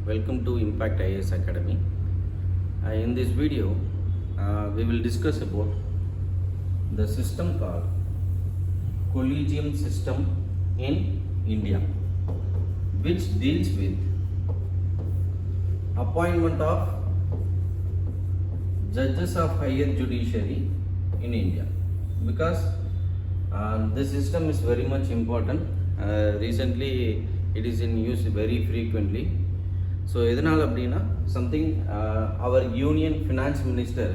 Welcome to Impact IAS Academy. In this video, we will discuss about the system called Collegium System in India, which deals with appointment of judges of higher judiciary in India. Because this system is very much important. Recently, it is in use very frequently. So எதனால் அப்படின்னா something our union finance minister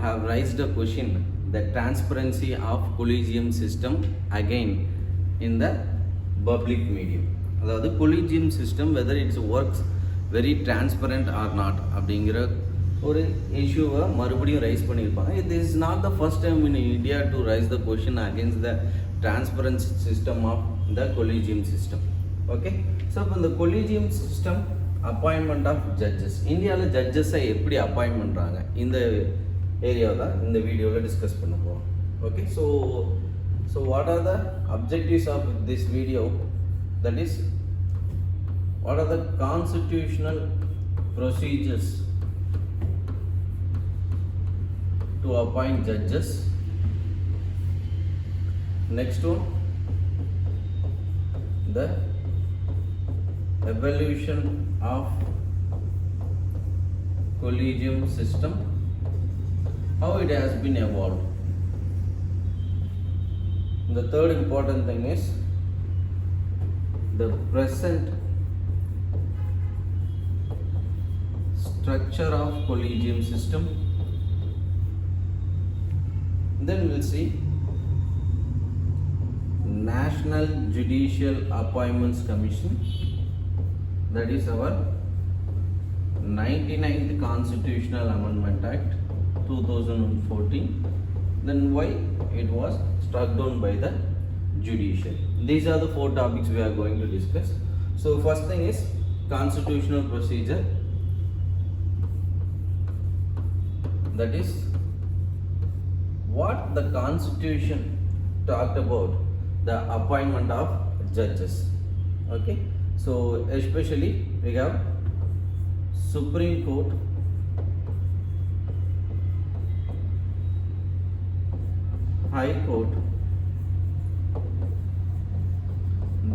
have raised a question, the transparency of collegium system again in the public medium. அதாவது collegium system whether it works very transparent or not அப்படிங்கிற ஒரு இஷ்யூவை மறுபடியும் rice பண்ணியிருப்பாங்க. This is not the first time in India to raise the question against the transparency system of the collegium system. Okay, so இப்போ இந்த collegium system appointment of judges, இந்தியாவில் ஜட்ஜஸை எப்படி அப்பாயின்ட் பண்ணுறாங்க இந்த ஏரியாவை தான் இந்த வீடியோவில் டிஸ்கஸ் பண்ண போகிறோம். Okay, so what are the objectives of this video, that is what are the constitutional procedures to appoint judges. Next one, the evolution of collegium system, how it has been evolved. The third important thing is the present structure of collegium system. Then we'll see National Judicial Appointments Commission, that is our 99th Constitutional Amendment Act 2014. Then why it was struck down by the judiciary. These are the four topics we are going to discuss. So first thing is constitutional procedure, that is what the constitution talked about the appointment of judges. Okay, so especially we have Supreme Court, High Court,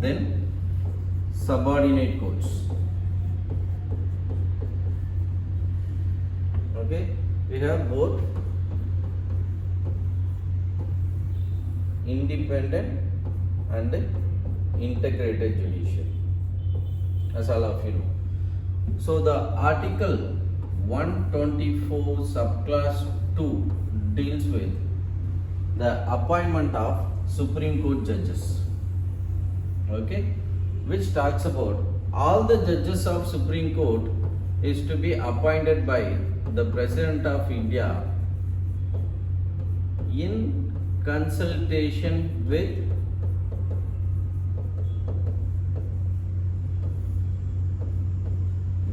then subordinate courts. Okay, we have both independent and integrated judiciary, as all of you know. So the article 124 subclass 2 deals with the appointment of Supreme Court judges, okay, which talks about all the judges of Supreme Court is to be appointed by the President of India in consultation with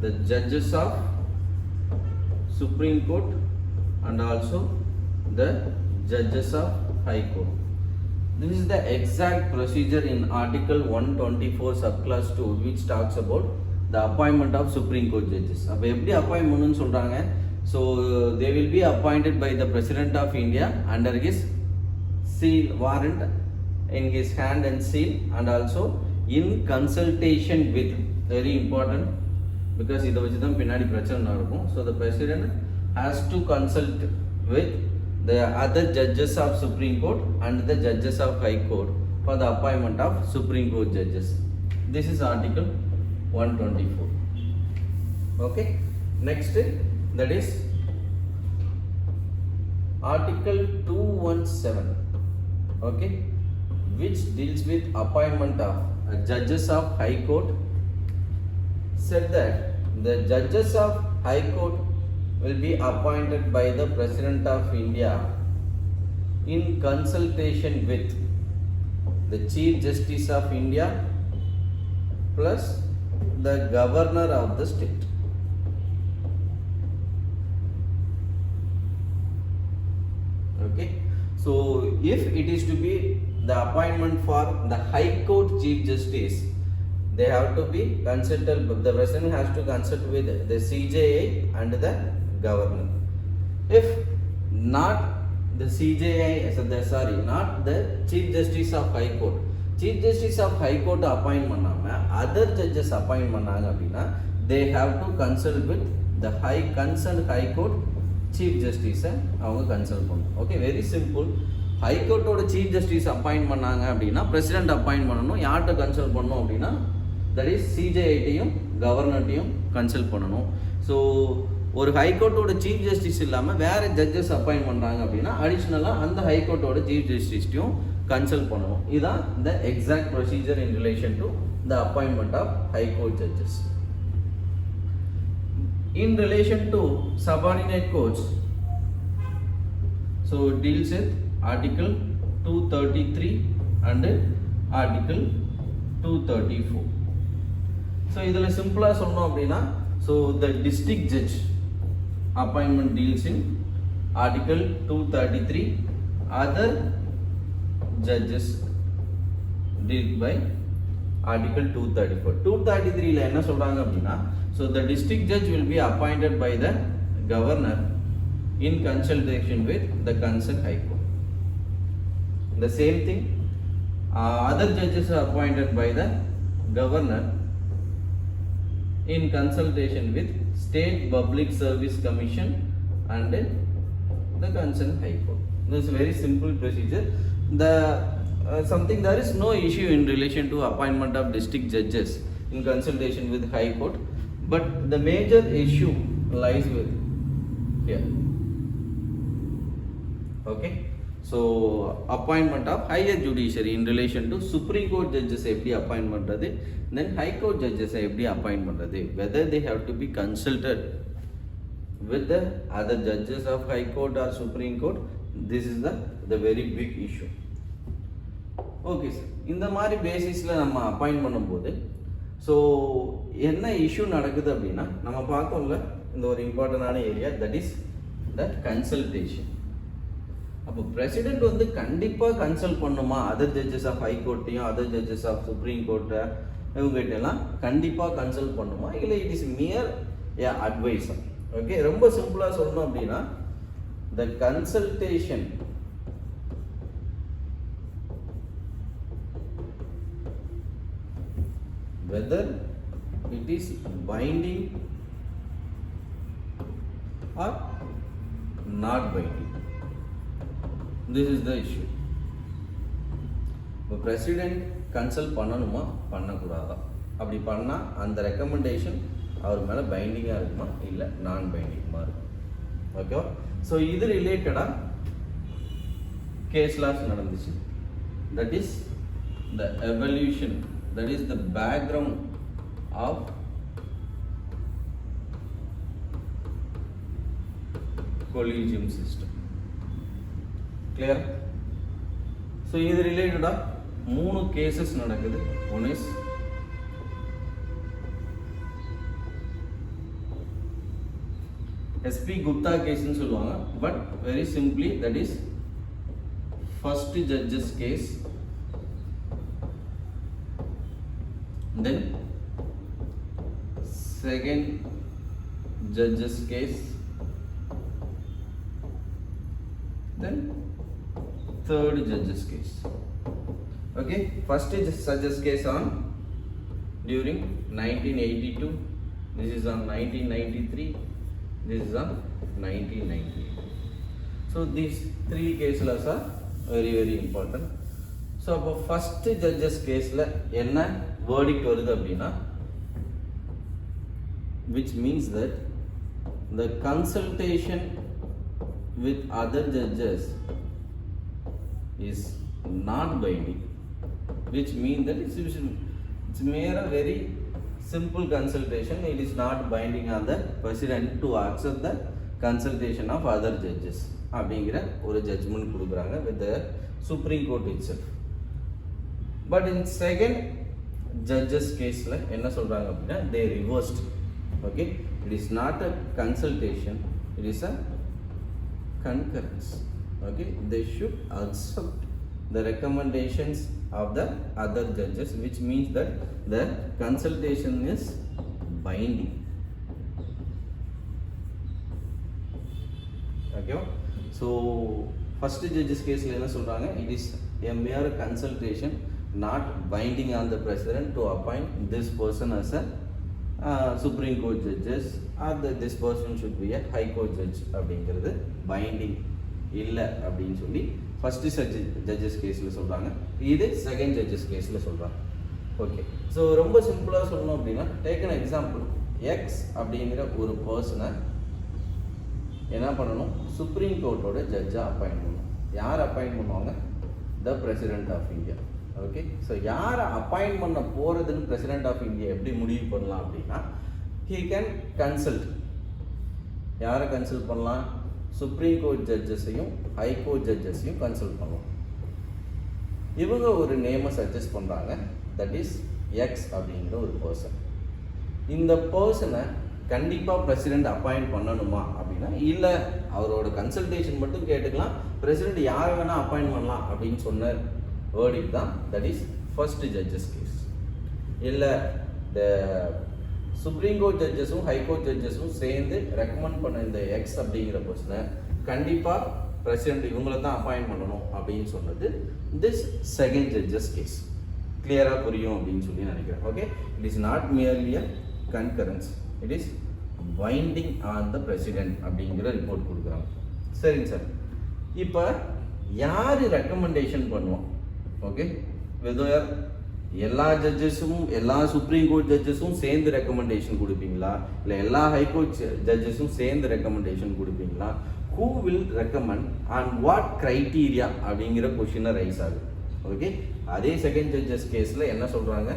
the judges of Supreme Court and also the judges of High Court. This is the exact procedure in Article 124 subclass 2 which talks about the appointment of Supreme Court judges. அப்போ எப்படி appoint பண்ணணும்னு சொல்கிறாங்க? So they will be appointed by the President of India under his seal warrant in his hand and seal, and also in consultation with, very important because இதை வச்சு தான் பின்னாடி பிரச்சனை நடக்கும். So the President has to consult with the other judges of Supreme Court and the judges of High Court for the appointment of Supreme Court judges. This is Article 124. Okay, next, that is Article 217, okay, which deals with appointment of judges of High Court. Said that the judges of High Court will be appointed by the President of India in consultation with the Chief Justice of India plus the Governor of the state. Okay, so if it is to be the appointment for the High Court Chief Justice, they have to be consulted, the president has to consult with the CJI and the governor. If not the CJI, not the Chief Justice of High Court, Chief Justice of High Court appoint பண்ணாம other judges appoint பண்ணாங்க அப்படின்னா they have to consult with the concerned High Court Chief Justice அவங்க consult பண்ணணும். Okay, very simple. High கோர்ட்டோட chief justice appoint பண்ணாங்க அப்படின்னா president appoint பண்ணணும். யார்கிட்ட கன்சல்ட் பண்ணணும் அப்படின்னா தட் இஸ் சிஜேஐட்டையும் கவர்னர்ட்டையும் கன்சல்ட் பண்ணணும். ஸோ ஒரு ஹைகோர்ட்டோட சீஃப் ஜஸ்டிஸ் இல்லாமல் வேறு ஜட்ஜஸ் அப்பாயிண்ட் பண்ணுறாங்க அப்படின்னா அடிஷ்னலாக அந்த ஹைகோர்ட்டோட சீஃப் ஜஸ்டிஸ்டையும் கன்சல்ட் பண்ணணும். இதுதான் இந்த exact procedure in relation to the appointment of high court judges. In relation to subordinate courts, so it deals with Article 233 and Article 234. So இதில் சிம்பிளாக சொன்னோம் அப்படின்னா, so the district judge appointment deals in Article 233, other judges deal by Article 234. 233 ல என்ன சொல்றாங்க அப்படின்னா, so the district judge will be appointed by the governor in consultation with the concerned high court. The same thing, other judges are appointed by the governor in consultation with State Public Service Commission and the concerned high court. This is a very simple procedure. Something there is no issue in relation to appointment of district judges in consultation with high court, but the major issue lies with here. Okay, so appointment of higher judiciary in relation to Supreme Court judges எப்படி appoint பண்றது, then high court judges எப்படி appoint பண்றது, whether they have to be consulted with the other judges of high court or Supreme Court. This is the very big issue. Okay sir, இந்த மாதிரி பேசிஸில் நம்ம appoint பண்ணும்போது so என்ன issue நடக்குது அப்படின்னா, நம்ம பார்த்தோம்ல இந்த ஒரு இம்பார்ட்டண்டான area, that is the consultation. அப்போ பிரசிடென்ட் வந்து கண்டிப்பாக கன்சல்ட் பண்ணுமா அதர் ஜட்ஜஸ் ஆஃப் ஹை கோர்ட்டையும் அதர் ஜட்ஜஸ் ஆஃப் சுப்ரீம் கோர்ட்டை இவங்ககிட்டலாம் கண்டிப்பாக கன்சல்ட் பண்ணுமா, இல்லை it is mere a adviser? Okay, ரொம்ப சிம்பிளாக சொல்லணும் அப்படின்னா, the consultation whether it is binding or not binding, this is the issue. இப்போ பிரசிடென்ட் கன்சல்ட் பண்ணணுமா பண்ணக்கூடாதா, அப்படி பண்ணால் அந்த ரெக்கமெண்டேஷன் அவர் மேலே பைண்டிங்காக இருக்குமா இல்லை நான் பைண்டிங்காக இருக்கும். ஓகேவா? ஸோ இது ரிலேட்டடாக கேஸ் லாஸ் நடந்துச்சு. That is the evolution, that is the background of Collegium System. Clear? So இது ரிலேட்டடா 3 கேசஸ் நடக்குது. One is SP Gupta case னு சொல்லுவாங்க, but very simply that is first judge's case, then second judge's case, then third judge's case. Okay, first judge's case on during 1982, this is on 1993, this is on 1998. So these 3 cases are very very important. So அப்போ first judges கேஸில் என்ன verdict வருது அப்படின்னா, which means that the consultation with other judges is not binding, which means that it's mere a very simple consultation. It is not binding on the president to accept the consultation of other judges அப்படிங்கிற ஒரு judgement கொடுக்குறாங்க with the Supreme Court itself. But in second judges caseல என்ன சொல்றாங்க அப்படின்னா, they reversed. Okay, it is not a consultation, it is a concurrence. Okay, they should accept the recommendations of the other judges, which means that the consultation is binding. Okay, so first judges case la enna solranga, it is a mere consultation, not binding on the president to appoint this person as a Supreme Court judges, or this person should be a High Court judge அப்படிங்கிறது binding இல்லை அப்படின்னு சொல்லி first judges கேஸில் சொல்கிறாங்க. இது second judges கேஸில் சொல்கிறாங்க. Okay, so ரொம்ப சிம்பிளாக சொல்லணும் அப்படின்னா, டேக் அன் எக்ஸாம்பிள். எக்ஸ் அப்படிங்கிற ஒரு பர்சனை என்ன பண்ணணும், சுப்ரீம் கோர்ட்டோட ஜட்ஜாக அப்பாயின்ட் பண்ணணும். யார் அப்பாயின்ட் பண்ணுவாங்க? The president of India. Okay, so யாரை அப்பாயின்ட் பண்ண போகிறதுன்னு பிரசிடென்ட் ஆஃப் இந்தியா எப்படி முடிவு பண்ணலாம் அப்படின்னா, ஹீ கேன் கன்சல்ட். யாரை கன்சல்ட் பண்ணலாம்? சுப்ரீம் கோர்ட் ஜட்ஜஸையும் ஹை கோர்ட் ஜட்ஜஸையும் கன்சல்ட் பண்ணலாம். இவங்க ஒரு நேமை சஜஸ்ட் பண்ணுறாங்க, தட் இஸ் எக்ஸ் அப்படிங்கிற ஒரு பர்சன். இந்த பர்சனை கண்டிப்பாக பிரசிடெண்ட் அப்பாயிண்ட் பண்ணணுமா அப்படின்னா இல்லை, அவரோட கன்சல்டேஷன் மட்டும் கேட்டுக்கலாம், பிரசிடெண்ட் யாரை வேணால் அப்பாயிண்ட் பண்ணலாம் அப்படின்னு சொன்ன வேர்டிக் தான், that is first judges case. இல்லை, த சுப்ரீம் கோர்ட் ஜட்ஜஸும் ஹை கோர்ட் ஜட்ஜஸும் சேர்ந்து ரெக்கமெண்ட் பண்ண இந்த எக்ஸ் அப்படிங்கிற பர்சனை கண்டிப்பாக பிரசிடெண்ட் இவங்கள தான் அப்பாயிண்ட் பண்ணணும் அப்படின்னு சொன்னது திஸ் செகண்ட் ஜட்ஜஸ் கேஸ். கிளியராக புரியும் அப்படின்னு சொல்லி நினைக்கிறேன். Okay, it is not merely a concurrence, it is binding on the president அப்படிங்கிற ரிப்போர்ட் கொடுக்குறாங்க. சரிங்க சார், இப்போ யார் ரெக்கமெண்டேஷன் பண்ணுவோம்? ஓகே, வெதர் எல்லா ஜட்ஜஸும் எல்லா சுப்ரீம் கோர்ட் ஜட்ஜஸும் சேர்ந்து ரெக்கமெண்டேஷன் கொடுப்பீங்களா, இல்லை எல்லா ஹைகோர்ட் ஜட்ஜஸும் சேர்ந்து ரெக்கமெண்டேஷன் கொடுப்பீங்களா? Who will recommend and what criteria அப்படிங்கிற கொஷினை ரைஸ் ஆகுது. ஓகே, அதே செகண்ட் ஜட்ஜஸ் கேஸில் என்ன சொல்கிறாங்க?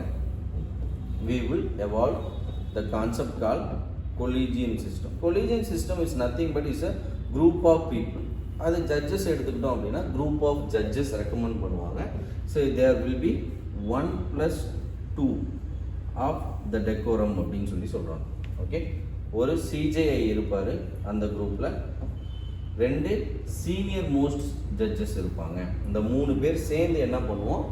we will evolve the concept called Collegium System. Collegium System is nothing but is a group of people. அது ஜட்ஜஸ் எடுத்துக்கிட்டோம் அப்படின்னா குரூப் ஆஃப் ஜட்ஜஸ் ரெக்கமெண்ட் பண்ணுவாங்க. So there will be 1+2 of the decorum அப்படின்னு சொல்லி சொல்கிறாங்க. ஓகே, ஒரு CJI இருப்பார் அந்த குரூப்பில், 2 சீனியர் மோஸ்ட் ஜட்ஜஸ் இருப்பாங்க. இந்த 3 பேர் சேர்ந்து என்ன பண்ணுவோம்,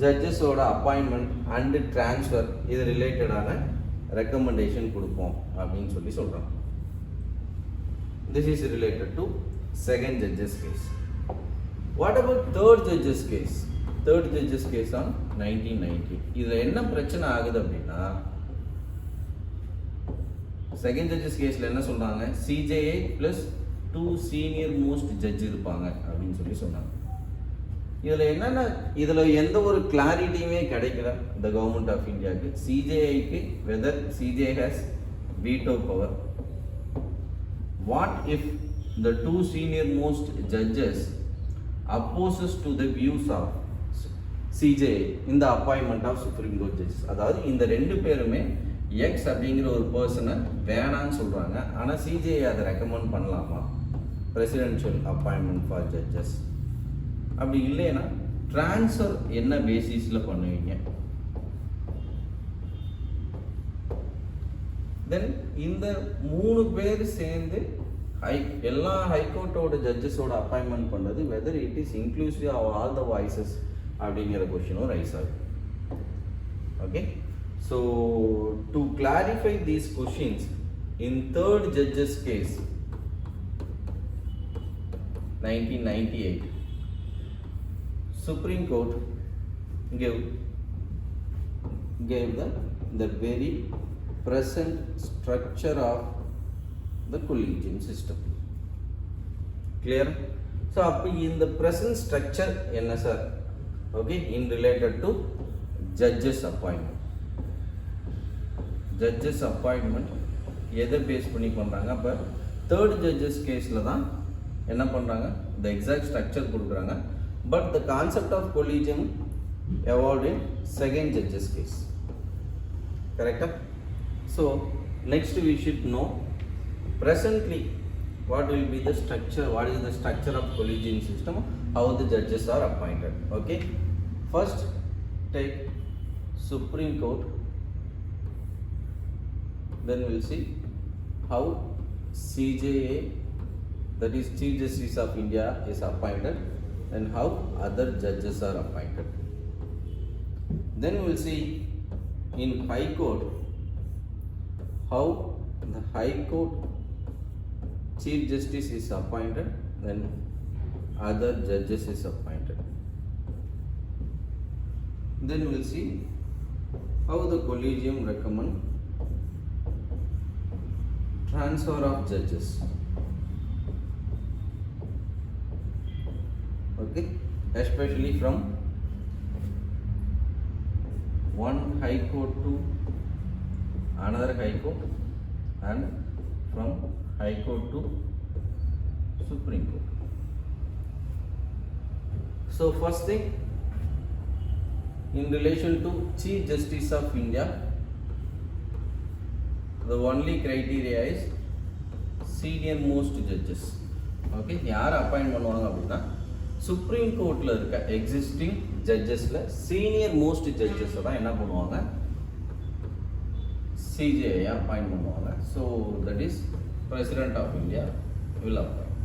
ஜட்ஜஸோட அப்பாயின்மெண்ட் அண்டு ட்ரான்ஸ்ஃபர் இது ரிலேட்டடான ரெக்கமெண்டேஷன் கொடுப்போம் அப்படின்னு சொல்லி சொல்கிறாங்க. This is related to second judge's case. What about third judge's case? Third judge's case on 1990. இதில் என்ன பிரச்சனை ஆகுது அப்படின்னா, செகண்ட் ஜட்ஜஸ் கேஸில் என்ன சொல்கிறாங்க, CJI plus 2 senior most judge இருப்பாங்க அப்படின்னு சொல்லி சொன்னாங்க. இதில் என்னென்ன, இதில் எந்த ஒரு கிளாரிட்டியுமே கிடைக்கல இந்த கவர்மெண்ட் ஆஃப் இந்தியாவுக்கு. சிஜேஐக்கு whether CJI has veto power. What if the 2 senior most judges opposes to the views of CJI in the appointment of Supreme Court judges? அதாவது இந்த 2 பேருமே எக்ஸ் அப்படிங்கிற ஒரு பர்சனை வேணான்னு சொல்கிறாங்க, ஆனால் சிஜேஐ அதை ரெக்கமெண்ட் பண்ணலாமா பிரசிடென்ஷியல் அப்பாயின்மெண்ட் ஃபார் ஜட்ஜஸ்? அப்படி இல்லைன்னா ட்ரான்ஸ்ஃபர் என்ன பேசிஸில் பண்ணுவீங்க? தென் இந்த 3 பேர் சேர்ந்து எல்லா ஹைகோர்ட்டோட ஜட்ஜஸோட அப்பாயின்மெண்ட் பண்ணுறது whether it is inclusive of all the voices அப்படிங்கிற கொஷினும் ரைஸ் ஆகுது. Okay, so to clarify these questions in third judges case 1998, Supreme Court gave the very present structure of the Collegium System. Clear? So அப்போ இந்த present structure என்ன sir? Okay, in related to judges appointment. Judges appointment எதை base பண்ணி பண்ணுறாங்க? அப்போ third judges கேஸில் தான் என்ன பண்ணுறாங்க, the exact structure கொடுக்குறாங்க. But the concept of collegium evolved in second judges case. Correct? So next we should know presently what will be the structure, what is the structure of collegium system, how the judges are appointed. Okay, first take Supreme Court, then we'll see how CJA, that is Chief Justice of India, is appointed. then how other judges are appointed. Then we will see in High Court how the High Court Chief Justice is appointed, then other judges is appointed. Then we will see how the Collegium recommend transfer of judges. Okay, especially from one High Court to another High Court and from High Court to Supreme Court. So first thing, in relation to Chief Justice of India, the only criteria is senior most judges. Okay, யார் appoint பண்ணுவாங்க அப்படின்னா supreme கோர்ட்டில் இருக்க existing ஜட்ஜஸில் senior most ஜட்ஜஸை தான் என்ன பண்ணுவாங்க, சிஜேஐ அப்பாயிண்ட் பண்ணுவாங்க. So that is president of India will appoint.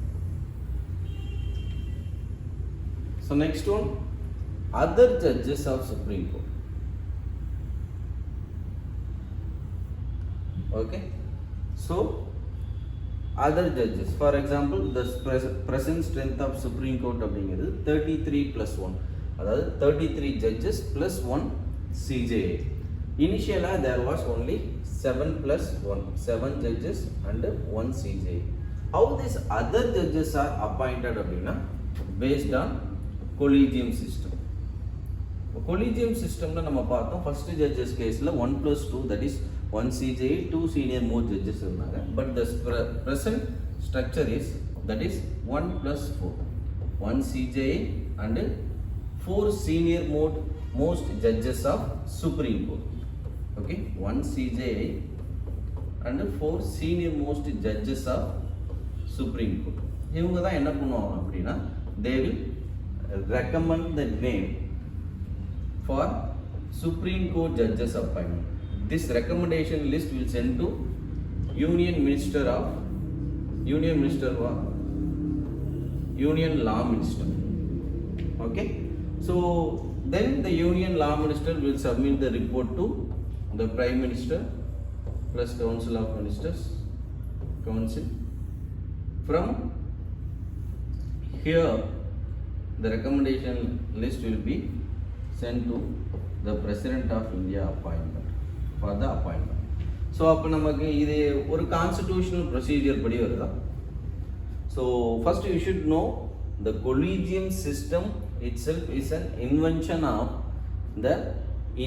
So next one, other judges of Supreme Court. Okay, so other judges, for example, the present strength of Supreme Court அப்படிங்கிறது 33 plus 1, அதாவது 33 judges plus 1 CJA. Initially there was only 7 plus 1, 7 judges and 1 CJA. How these other judges are appointed அப்படின்னா based on Collegium System. Collegium System நம்ம பார்த்தோம், first judges கேஸில் 1 plus 2, that is 1 CJA, 2 senior most judges இருந்தாங்க. But the present structure is, that is 1 plus 4, 1 CJA and 4 senior most judges of Supreme Court. Okay, 1 CJA and 4 senior most judges of Supreme Court. இவங்க தான் என்ன பண்ணுவாங்க அப்படின்னா they will recommend the name for Supreme Court judges appointment. This recommendation list will send to Union Law Minister. Okay, so then the Union Law Minister will submit the report to the Prime Minister plus Council of Ministers, Council. From here the recommendation list will be sent to the President of India appointment for the appointment. So அப்போ நமக்கு இது ஒரு constitutional procedure படி வருதா. So first you should know the Collegium System itself is an invention of the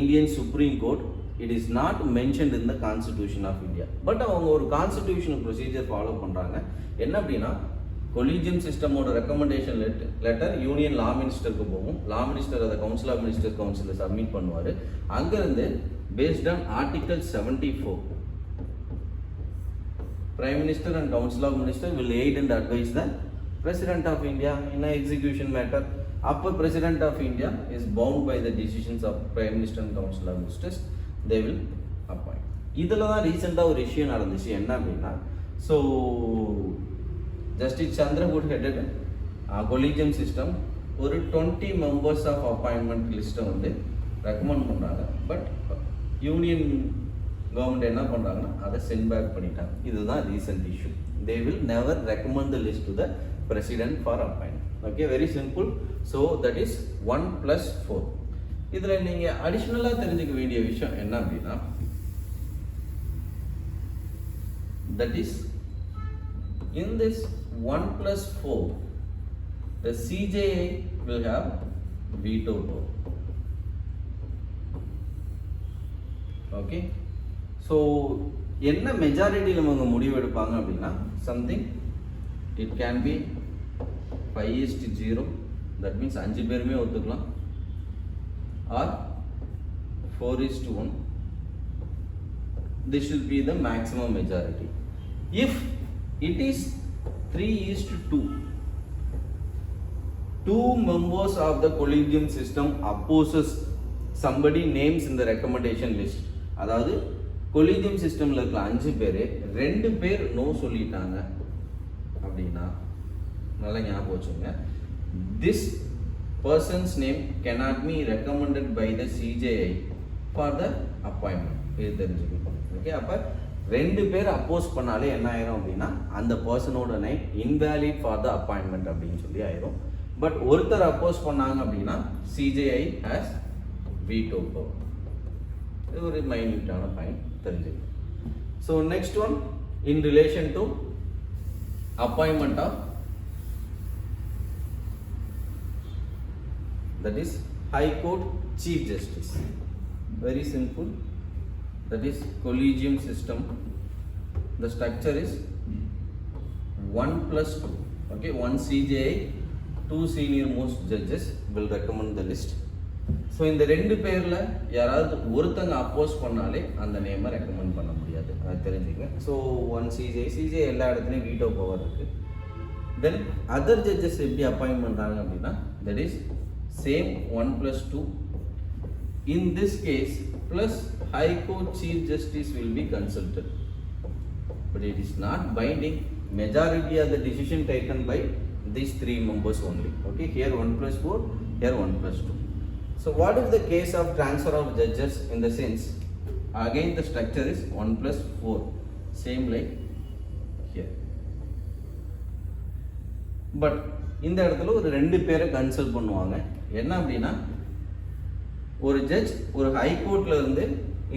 Indian Supreme Court. It is not mentioned in the Constitution of India. But அவங்க ஒரு constitutional procedure follow பண்ணுறாங்க. என்ன அப்படின்னா collegium சிஸ்டமோட recommendation letter union law மினிஸ்டருக்கு போகும். Law minister அதை council of ministers கவுன்சிலில் சப்மிட் பண்ணுவார். அங்கேருந்து based on article 74 prime minister and council of minister will aid and advise the president of India in execution matter. அப்போ president of India is bound by the decisions of prime minister and council of ministers, they will appoint. இதில் தான் ரீசெண்டாக ஒரு issue நடந்துச்சு. என்ன அப்படின்னா, so Justice Chandragud headed Collegium System ஒரு 20 members of appointment லிஸ்ட்டை வந்து ரெக்கமெண்ட் பண்ணுறாங்க. பட் யூனியன் கவர்மெண்ட் என்ன பண்ணுறாங்கன்னா அதை சென்ட் பேக் பண்ணிட்டாங்க. இதுதான் recent issue. They will never recommend the list to the president for appointment. Okay, very simple. So that is 1 plus 4. இதில் நீங்கள் அடிஷ்னலாக தெரிஞ்சுக்க வேண்டிய விஷயம் என்ன அப்படின்னா, that is in this 1 plus 4, the CJA will have veto power. Okay, so என்ன மெஜாரிட்டியில் அவங்க முடிவு எடுப்பாங்க அப்படின்னா, something it can be 5:0, that means 5 பேருமே ஒத்துக்கலாம், or 4:1. This should be the maximum majority. If it is 3:2, 2 members of the Collegium System opposes somebody names in the recommendation list. அதாவது Collegium Systemல இருக்கிற 5 பேர் 2 பேர் நோ சொல்லிட்டாங்க அப்படின்னா, நல்லா ஞாபகம் வச்சுங்க, this person's name cannot be recommended by the CJI for the appointment. இது தெரிஞ்சுக்கணும். ஓகே, அப்போ ரெண்டு பேர் அப்போஸ் பண்ணாலே என்ன ஆயிரும் அப்படின்னா அந்த பர்சனோட name invalid for the appointment அப்படின்னு சொல்லி ஆயிரும். பட் ஒருத்தர் அப்போஸ் பண்ணாங்க அப்படின்னா CJI ஹேஸ் வீட்டோ பவர். இது ஒரு மைன்யூட்டான பாயிண்ட் தெரிஞ்சுக்கணும். So next one in relation to appointment of, that is High Court Chief Justice. Very simple. That is Collegium System. The structure is 1+2. Okay, 1 CJI, 2 senior most judges will recommend the list. So இந்த ரெண்டு பேரில் யாராவது ஒருத்தங்க அப்போஸ் பண்ணாலே அந்த நேமை recommend பண்ண முடியாது, அது தெரிஞ்சுங்க. ஸோ 1 CJI எல்லா இடத்துலையும் வீட்டோ பவர் இருக்குது. தென் அதர் ஜட்ஜஸ் எப்படி அப்பாயின்ட் பண்ணுறாங்க அப்படின்னா that is same 1+2. In this case plus high court chief justice will be consulted, but it is not binding. Majority of the decision taken by these 3 members only. Okay, here 1+4, here 1+2. So what is the case of transfer of judges in the sense? Again the structure is 1+4, same like here. But இந்த இடத்துல ஒரு ரெண்டு பேரை consult பண்ணுவாங்க. என்ன அப்படின்னா ஒரு judge ஒரு ஹை கோர்ட்ல இருந்து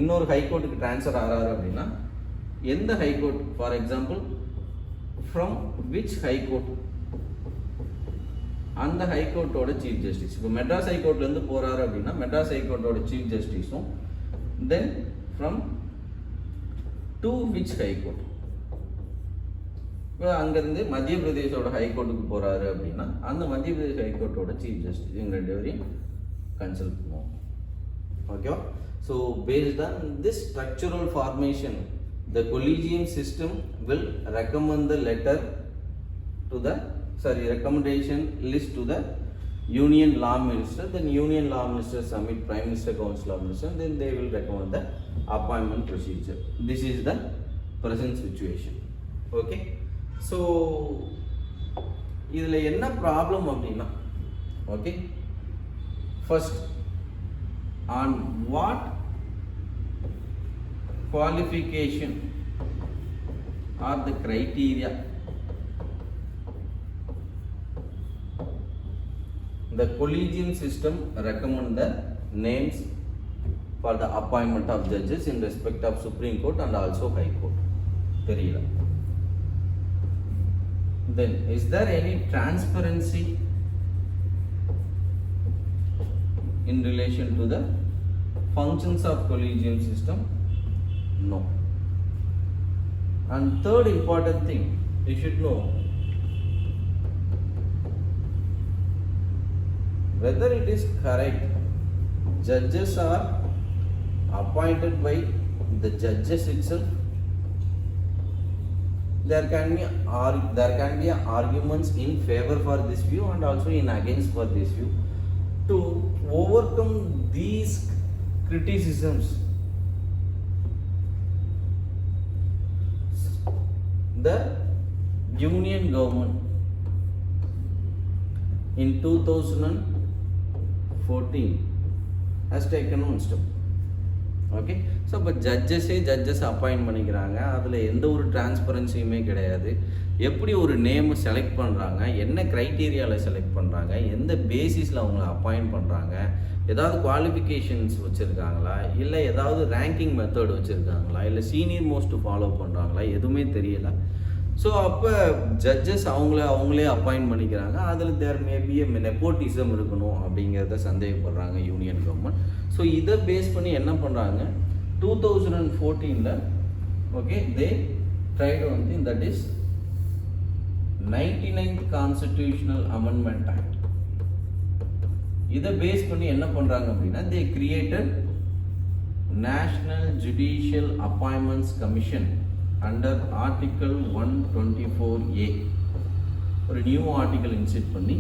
இன்னொரு ஹை கோர்ட்டுக்கு ட்ரான்ஸ்ஃபர் ஆகிறாரு அப்படின்னா எந்த high court, for example from which high court, அந்த ஹைகோர்ட்டோட சீஃப் ஜஸ்டிஸ். இப்போ மெட்ராஸ் ஹைகோர்ட்லேருந்து போகிறாரு அப்படின்னா மெட்ராஸ் ஹைகோர்ட்டோட சீஃப் ஜஸ்டிஸும் then from to which high court, இப்போ அங்கேருந்து மத்திய பிரதேசோட ஹைகோர்ட்டுக்கு போகிறாரு அப்படின்னா அந்த மத்திய பிரதேஷ் ஹைகோர்ட்டோட சீஃப் ஜஸ்டிஸ் இவங்க ரெண்டு பேரையும் கன்சல்ட் பண்ணுவோம். ஓகேவா? So based on this structural formation the collegium system will recommend the letter to the recommendation list to the union law minister, then union law minister submit prime minister, council of minister, then they will recommend the appointment procedure. This is the present situation. Okay, so idhula enna problem அப்படினா, okay, first on what qualification are the criteria the collegium system recommend the names for the appointment of judges in respect of Supreme Court and also High Court. Theriyala. Then is there any transparency in relation to the functions of collegium system? No. And third important thing you should know, whether it is correct judges are appointed by the judges itself. There can be arguments in favor for this view and also in against for this view. To overcome these criticisms, the union government in 2014 has taken one step. Okay, so இப்போ judges appoint பண்ணிக்கிறாங்க, அதில் எந்த ஒரு டிரான்ஸ்பரன்சியுமே கிடையாது. எப்படி ஒரு name select பண்ணுறாங்க, என்ன க்ரைட்டீரியாவில் செலக்ட் பண்ணுறாங்க, எந்த பேசிஸில் அவங்கள அப்பாயிண்ட் பண்ணுறாங்க, ஏதாவது குவாலிஃபிகேஷன்ஸ் வச்சுருக்காங்களா, இல்லை ஏதாவது ரேங்கிங் மெத்தட் வச்சுருக்காங்களா, இல்லை சீனியர் மோஸ்ட் ஃபாலோ பண்ணுறாங்களா, எதுவுமே தெரியலை. ஸோ அப்போ ஜட்ஜஸ் அவங்களே அப்பாயிண்ட் பண்ணிக்கிறாங்க. அதில் தேர் மேபி நெப்போட்டிசம் இருக்கணும் அப்படிங்கிறத சந்தேகப்படுறாங்க யூனியன் கவர்மெண்ட். ஸோ இதை பேஸ் பண்ணி என்ன பண்ணுறாங்க, 2014 ஓகே தே ட்ரைடு வந்து that is 99th constitutional amendment act. இதை பேஸ் பண்ணி என்ன பண்ணுறாங்க அப்படின்னா they created national judicial appointments commission under article 124A. ஒரு நியூ ஆர்டிக்கல் இன்செர்ட் பண்ணி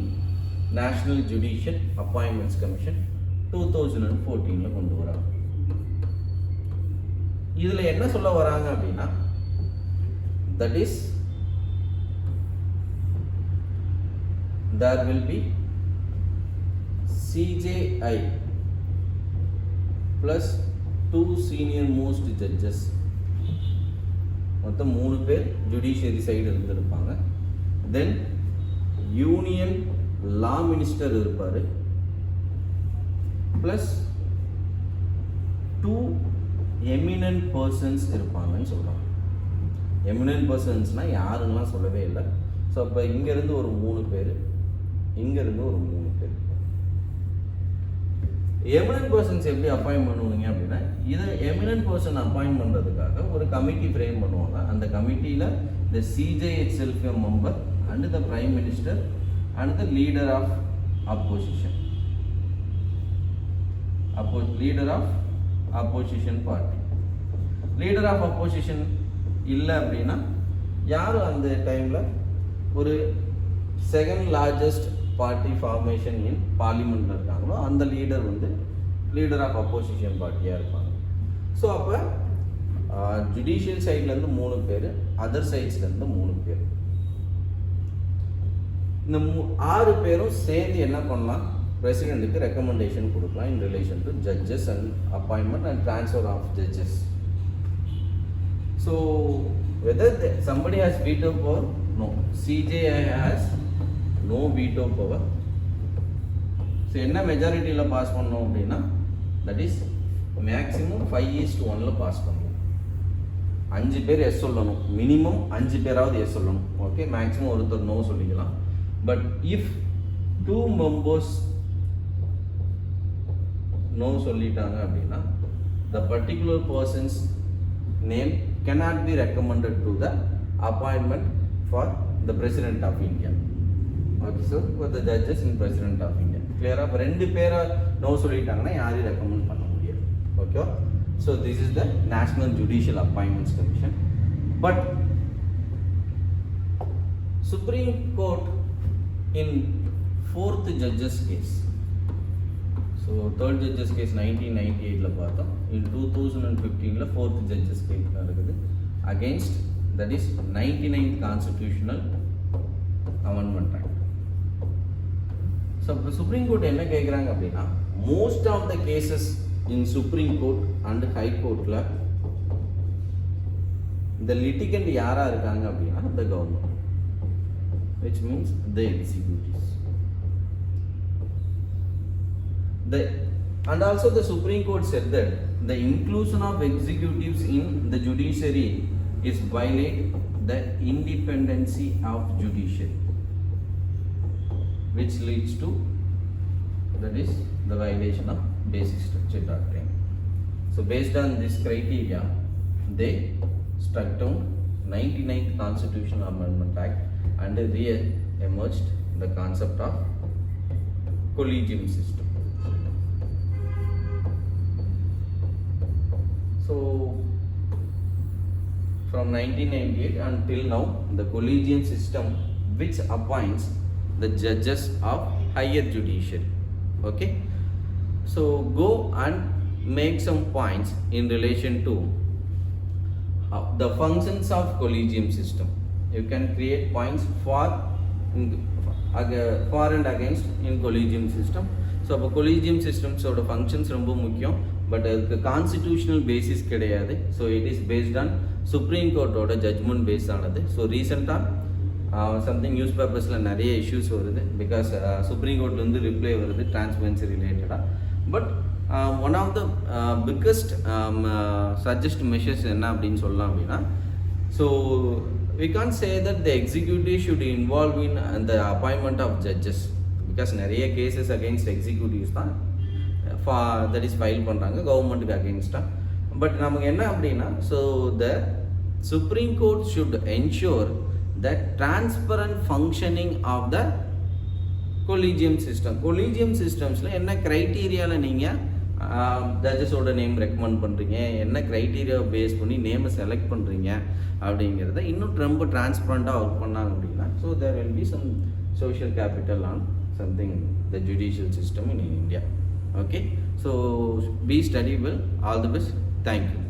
நேஷனல் ஜுடிஷியல் அப்பாயின்மெண்ட்ஸ் கமிஷன் 2014 கொண்டு வராங்க. இதில் என்ன சொல்ல வராங்க அப்படின்னா that is there will be CJI plus 2 senior most judges. மொத்தம் 3 பேர் ஜுடிஷியரி சைடு இருந்திருப்பாங்க. தென் யூனியன் லா மினிஸ்டர் இருப்பார், ப்ளஸ் 2 எமினன்ட் பர்சன்ஸ் இருப்பாங்கன்னு சொல்கிறாங்க. எமினன்ட் பர்சன்ஸ்னால் யாருன்னெலாம் சொல்லவே இல்லை. ஸோ அப்போ இங்கேருந்து ஒரு 3 பேர், இங்கேருந்து ஒரு 3 பேர். எமினன்ட் பர்சன்ஸ் எப்படி அப்பாயின்ட் பண்ணுவீங்க அப்படின்னா, இதை எமினன்ட் பர்சன் அப்பாயின்ட் பண்ணுறதுக்காக ஒரு கமிட்டி ஃப்ரேம் பண்ணுவாங்க. அந்த கமிட்டியில் the CJ itself a member and the prime minister and the leader of opposition, leader of opposition party. Leader of opposition இல்லை அப்படின்னா யாரும் அந்த டைமில் ஒரு second largest party formation in பார்லிமெண்ட்டில் இருக்காங்களோ அந்த லீடர் வந்து லீடர் ஆஃப் அப்போசிஷன் பார்ட்டியாக இருப்பாங்க. ஸோ அப்போ ஜுடிஷியல் சைட்லேருந்து 3 பேர், அதர் சைட்ஸ்லேருந்து 3 பேர். இந்த 6 பேரும் சேர்ந்து என்ன பண்ணலாம், பிரசிடெண்ட்டுக்கு ரெக்கமெண்டேஷன் கொடுக்கலாம் in relation to judges and appointment and transfer of judges. So whether somebody has veto power, no, CJI has no veto power. So என்ன மெஜாரிட்டியில் பாஸ் பண்ணோம் அப்படின்னா, தட் இஸ் மேக்ஸிமம் 5:1 பாஸ் பண்ணணும். 5 பேர் எஸ் சொல்லணும், மினிமம் 5 பேராவது S சொல்லணும். Okay, maximum ஒருத்தர் no சொல்லிக்கலாம். பட் இஃப் 2 மெம்பர்ஸ் நோ சொல்லிட்டாங்க அப்படின்னா, the particular persons name cannot be recommended to the appointment for the President of India. Okay, so for the judges in President of India. Clear up? 2 பேரா no சொல்லிட்டாங்கன்னா யாரையும் recommend பண்ண முடியாது. Okay, so this is the National Judicial Appointments Commission. But Supreme Court in 4th judges case, so 3rd judges case 1998 பார்த்தோம். in 2015 4th judges case நடக்குது against, that is 99th Constitutional Amendment Act. So இப்போ supreme court என்ன கேட்குறாங்க அப்படின்னா, most of the cases in supreme court and high கோர்ட்டில் இந்த litigant யாராக இருக்காங்க அப்படின்னா the government, which means the executives. And also the Supreme Court said that the inclusion of executives in the judiciary is violate the independency of judiciary, which leads to, that is the violation of basic structure doctrine. So based on this criteria, they struck down 99th Constitutional Amendment Act and re-emerged the concept of Collegium System. So from 1998 until now, the Collegium System which appoints the judges of higher judiciary. Okay, so go and make some points in relation to the functions of Collegium System. You can create points for and against in Collegium System. So அப்போ Collegium Systems ஓட functions ரொம்ப முக்கியம். But அதுக்கு constitutional basis கிடையாது. So it is based on supreme கோர்ட்டோட judgment base ஆனது. So ரீசெண்டாக something news பேப்பர்ஸில் நிறைய இஷ்யூஸ் வருது, பிகாஸ் சுப்ரீம் கோர்ட்லேருந்து ரிப்ளை வருது டிரான்ஸ்பரன்சி ரிலேட்டடாக. But one of the biggest suggest measures என்ன அப்படின்னு சொல்லலாம் அப்படின்னா, so we can't say that the executive should involve in the appointment of judges, because நிறைய கேசஸ் அகெயின்ஸ்ட் எக்ஸிக்யூட்டிவ்ஸ் தான் that is ஃபைல் பண்ணுறாங்க கவர்மெண்ட்டுக்கு அகெயின்ஸ்டாக. பட் நமக்கு என்ன அப்படின்னா, so the supreme court should ensure the transparent functioning of the collegium system. Collegium சிஸ்டம்ஸில் என்ன க்ரைட்டீரியாவில் நீங்கள் ஜட்ஜஸோட நேம் ரெக்கமெண்ட் பண்ணுறீங்க, என்ன க்ரைட்டீரியா பேஸ் பண்ணி நேமை செலக்ட் பண்ணுறீங்க அப்படிங்கிறத இன்னும் ரொம்ப டிரான்ஸ்பரண்ட்டாக ஒர்க் பண்ணாங்க அப்படின்னா, so there will be some social capital on something the judicial system in India. Okay, so be study well, all the best, thank you.